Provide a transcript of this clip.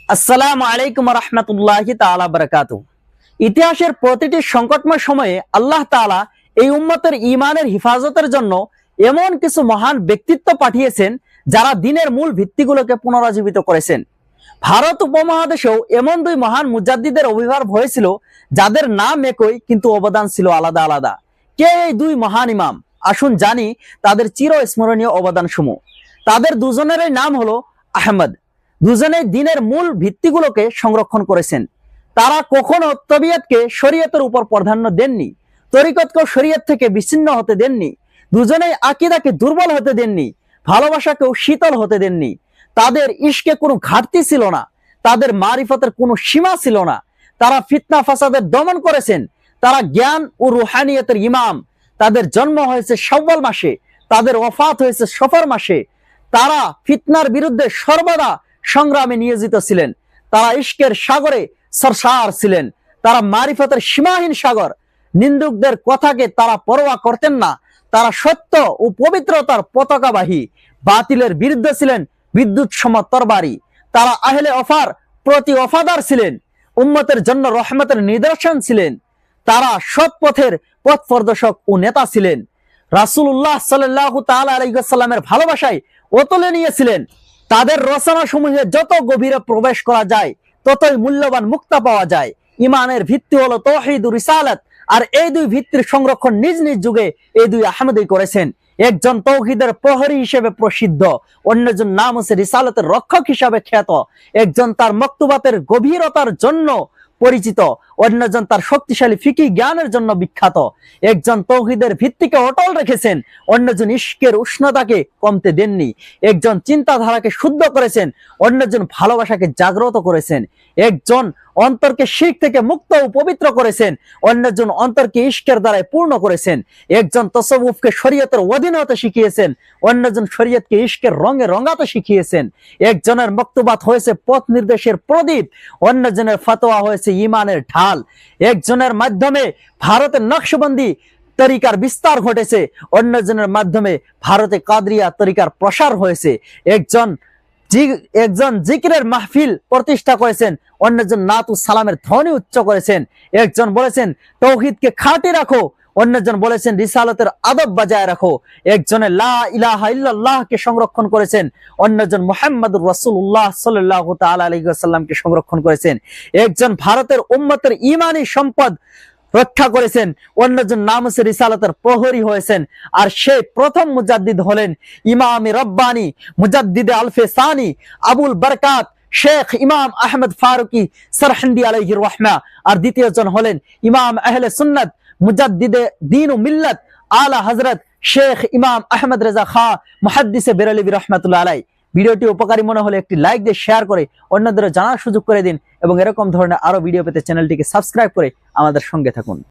আসসালামু আলাইকুম রহমতুল্লাহি তাআলা বারাকাতুহু। ইতিহাসের প্রতিটি সংকটময় সময়ে আল্লাহ তাআলা এই উম্মতের ঈমানের হিফাজতের জন্য এমন কিছু মহান ব্যক্তিত্ব পাঠিয়েছেন যারা দ্বীনের মূল ভিত্তিগুলোকে পুনরুজ্জীবিত করেছেন। ভারত উপমহাদেশেও এমন দুই মহান মুজাদ্দিদের আবির্ভাব হয়েছিল যাদের নাম একই কিন্তু অবদান ছিল আলাদা আলাদা। কে এই দুই মহান ইমাম? আসুন জানি তাদের চিরস্মরণীয় অবদানসমূহ। তাদের দুজনেরই নাম হলো আহমদ। দুজনেই দ্বীনের মূল ভিত্তিগুলোকে সংরক্ষণ করেছেন। তারা কখনো তবিয়তকে শরীয়তের উপর প্রাধান্য দেননি, তরিকতকে শরীয়ত থেকে বিচ্ছিন্ন হতে দেননি। দুজনেই আকীদাকে দুর্বল হতে দেননি, ভালোবাসাকেও শীতল হতে দেননি। তাদের ইশকে কোনো ঘাটতি ছিল না, তাদের মারিফতের কোনো সীমা ছিল না। তারা ফিতনা ফাসাদের দমন করেছেন। তারা জ্ঞান ও রুহানিয়তের ইমাম। তাদের জন্ম হয়েছে শাওয়াল মাসে, তাদের ওফাত হয়েছে সফর মাসে। তারা ফিতনার বিরুদ্ধে সর্বদা সংগ্রামে নিয়োজিত ছিলেন। তারা ইশকের সাগরে সরসার ছিলেন। তারা মারিফতের সীমাহীন সাগর। নিন্দুকদের কথাকে তারা পরোয়া করতেন না। তারা সত্য ও পবিত্রতার পতাকাবাহী। বাতিলের বিরুদ্ধে ছিলেন বিদ্যুৎ সম তরবারি। তারা আহলে ওফার প্রতি ওফাদার ছিলেন, উম্মতের জন্য রহমতের নিদর্শন ছিলেন। তারা সৎ পথের পথ প্রদর্শক ও নেতা ছিলেন। রাসূলুল্লাহ সাল্লাল্লাহু তাআলা আলাইহি ওয়াসাল্লামের ভালোবাসায় অতলে নিয়েছিলেন। তাদের রচনা সমূহে যত গভীরে প্রবেশ করা যায় ততই মূল্যবান মুক্তা পাওয়া যায়। ইমানের ভিত্তি হলো তাওহীদ ও রিসালাত, আর এই দুই ভিত্তির সংরক্ষণ নিজ নিজ যুগে এই দুই আহমদই করেছেন। একজন তাওহীদের প্রহরী হিসেবে প্রসিদ্ধ, অন্যজন নাম হচ্ছে রিসালাতের রক্ষক হিসাবে খ্যাত। একজন তার মক্তুবাতের গভীরতার জন্য পরিচিত, অন্যজন তার শক্তিশালী ফিকি জ্ঞানের জন্য বিখ্যাত। একজন তাওহীদের ভিত্তিকে অটল রেখেছেন, অন্যজন ইশকের উষ্ণতাকে কমতে দেননি। একজন চিন্তাধারাকে শুদ্ধ করেছেন, অন্যজন ভালোবাসাকে জাগ্রত করেছেন। একজন অন্তরকে শিরক থেকে মুক্ত ও পবিত্র করেছেন, অন্যজন অন্তরকে ইশকের দ্বারাই পূর্ণ করেছেন। একজন তাসাউফকে শরীয়তের অধীন হতে শিখিয়েছেন, অন্যজন শরীয়তকে ইশকের রঙে রঙাতে শিখিয়েছেন। একজনের মক্তুবাত হয়েছে পথ নির্দেশের প্রদীপ, অন্যজনের ফতোয়া হয়েছে ঈমানের ঢাল। একজনের মাধ্যমে ভারতের নকশবন্দি তরিকার বিস্তার ঘটেছে, অন্যজনের মাধ্যমে ভারতে কাদরিয়া তরিকার প্রসার হয়েছে। একজন জিকিরের মাহফিল প্রতিষ্ঠা করেছেন, অন্যজন নাত ও সালামের ধ্বনি উচ্চ করেছেন। একজন বলেছেন তাওহীদকে খাঁটি রাখো, অন্যজন বলেছেন রিসালাতের আদব বজায় রাখো। একজনে লা ইলাহা ইল্লাল্লাহকে সংরক্ষণ করেছেন, অন্যজন মুহাম্মদুর রাসূলুল্লাহ সাল্লাল্লাহু তাআলা আলাইহি ওয়াসাল্লামকে সংরক্ষণ করেছেন। একজন ভারতের উম্মতের ঈমানি সম্পদ রক্ষা করেছেন, অন্যজন নাম হচ্ছে রিসালাতের প্রহরী হয়েছেন। আর সেই প্রথম মুজাদ্দিদ হলেন ইমাম রব্বানি মুজাদ্দিদে আলফে সানি আবুল বরকাত শেখ ইমাম আহমদ ফারুকি সরহন্দি আলাইহির রাহমা। আর দ্বিতীয়জন হলেন ইমাম আহলে সুন্নাত মুজাদ্দিদে দ্বীন ও মিল্লাত আলা হযরত শেখ ইমাম আহমদ রেজা খাঁ মুহাদ্দিসে বেরেলভী রাহমাতুল্লাহ আলাইহি। ভিডিওটি উপকারী মনে হলে একটি লাইক দিয়ে শেয়ার করে অন্যদের জানার সুযোগ করে দিন, এবং এরকম ধরনের আরো ভিডিও পেতে চ্যানেলটিকে সাবস্ক্রাইব করে আমাদের সঙ্গে থাকুন।